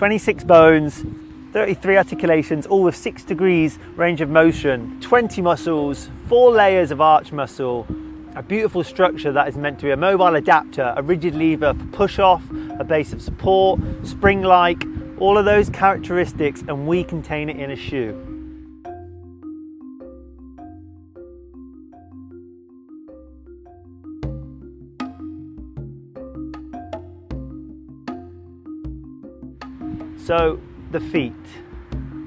26 bones, 33 articulations, all with 6 degrees range of motion, 20 muscles, 4 layers of arch muscle, a beautiful structure that is meant to be a mobile adapter, a rigid lever for push-off, a base of support, spring-like, all of those characteristics, and we contain it in a shoe. So, the feet.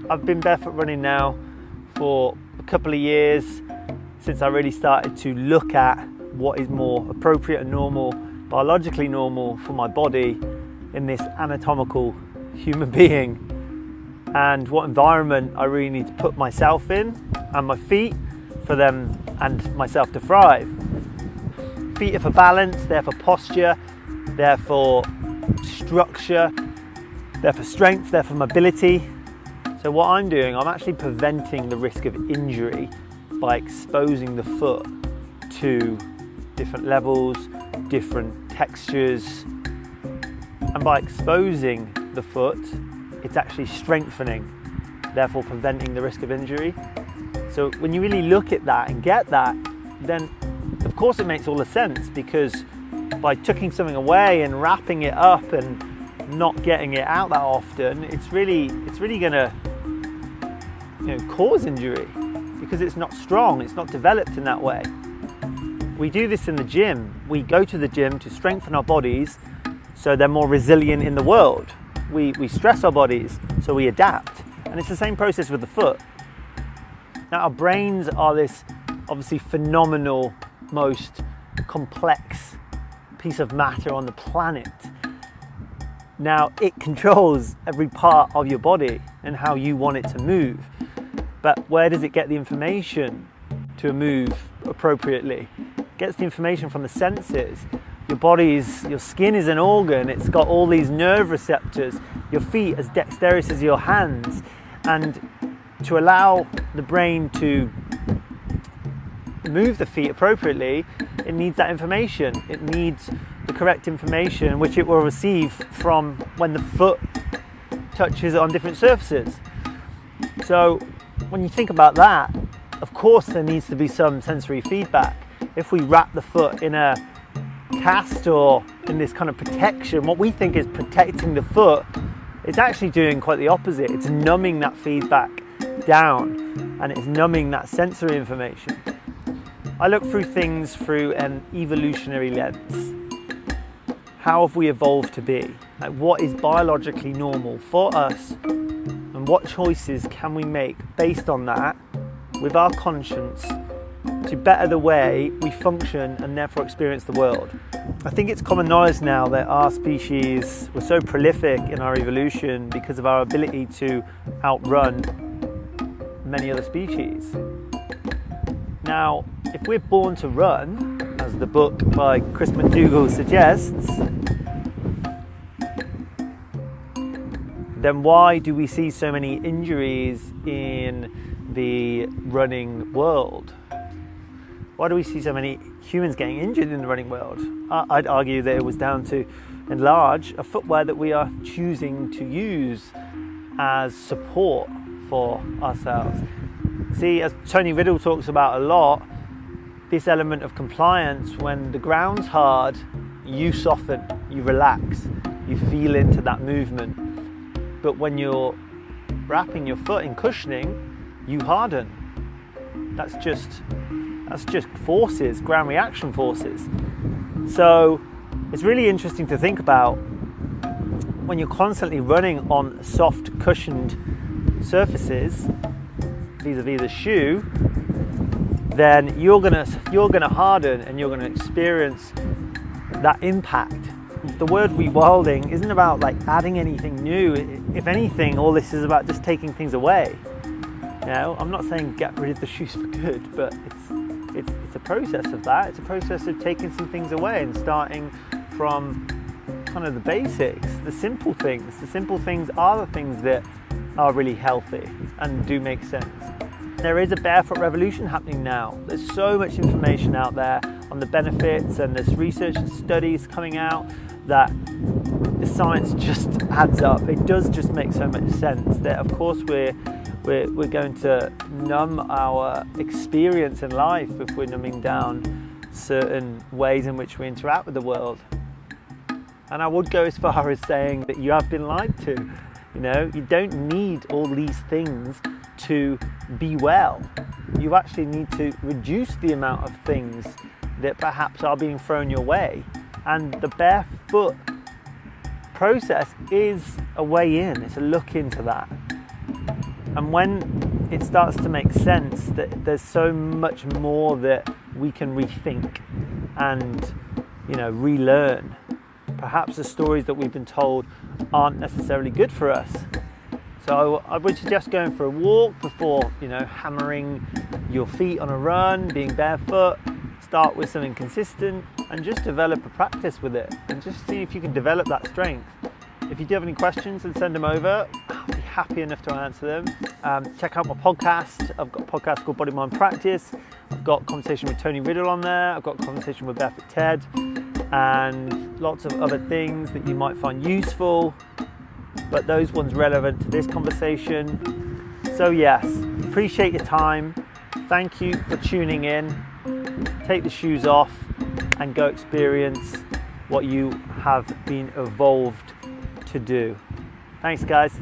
I've been barefoot running now for a couple of years, since I really started to look at what is more appropriate and normal, biologically normal for my body in this anatomical human being, and what environment I really need to put myself in and my feet for them and myself to thrive. Feet are for balance, they're for posture, they're for structure, they're for strength, they're for mobility. So what I'm doing, I'm actually preventing the risk of injury by exposing the foot to different levels, different textures, and by exposing the foot, it's actually strengthening, therefore preventing the risk of injury. So when you really look at that and get that, then of course it makes all the sense, because by tucking something away and wrapping it up and not getting it out that often, it's really going to cause injury, because it's not strong, it's not developed in that way. We do this in the gym. We go to the gym to strengthen our bodies so they're more resilient in the world. We stress our bodies so we adapt, and it's the same process with the foot. Now, our brains are this obviously phenomenal, most complex piece of matter on the planet. Now, it controls every part of your body and how you want it to move. But where does it get the information to move appropriately? It gets the information from the senses. Your skin is an organ. It's got all these nerve receptors. Your feet as dexterous as your hands. And to allow the brain to move the feet appropriately, it needs that information. It needs the correct information, which it will receive from when the foot touches on different surfaces. So when you think about that, of course there needs to be some sensory feedback. If we wrap the foot in a cast or in this kind of protection, what we think is protecting the foot, it's actually doing quite the opposite. It's numbing that feedback down, and it's numbing that sensory information. I look through things through an evolutionary lens. How have we evolved to be? Like, what is biologically normal for us, and what choices can we make based on that with our conscience to better the way we function and therefore experience the world? I think it's common knowledge now that our species was so prolific in our evolution because of our ability to outrun many other species. Now, if we're born to run, as the book by Chris McDougall suggests, then why do we see so many injuries in the running world? Why do we see so many humans getting injured in the running world? I'd argue that it was down to, in large, a footwear that we are choosing to use as support for ourselves. See, as Tony Riddle talks about a lot, this element of compliance, when the ground's hard, you soften, you relax, you feel into that movement. But when you're wrapping your foot in cushioning, you harden. That's just forces, ground reaction forces. So it's really interesting to think about when you're constantly running on soft cushioned surfaces, vis-a-vis the shoe, then you're gonna harden and you're gonna experience that impact. The word rewilding isn't about like adding anything new. If anything, all this is about just taking things away. You know, I'm not saying get rid of the shoes for good, but it's a process of that. It's a process of taking some things away and starting from kind of the basics, the simple things. The simple things are the things that are really healthy and do make sense. There is a barefoot revolution happening now. There's so much information out there on the benefits, and there's research and studies coming out that the science just adds up. It does just make so much sense that, of course, we're going to numb our experience in life if we're numbing down certain ways in which we interact with the world. And I would go as far as saying that you have been lied to. You know, you don't need all these things to be well. You actually need to reduce the amount of things that perhaps are being thrown your way. And the barefoot process is a way in, it's a look into that. And when it starts to make sense that there's so much more that we can rethink and, you know, relearn. Perhaps the stories that we've been told aren't necessarily good for us. So I would suggest going for a walk before, you know, hammering your feet on a run, being barefoot. Start with something consistent and just develop a practice with it and just see if you can develop that strength. If you do have any questions, then send them over. I'll be happy enough to answer them. Check out my podcast. I've got a podcast called Body Mind Practice. I've got a conversation with Tony Riddle on there. I've got a conversation with Barefoot Ted and lots of other things that you might find useful, but those ones relevant to this conversation. So yes, appreciate your time. Thank you for tuning in. Take the shoes off and go experience what you have been evolved to do. Thanks, guys.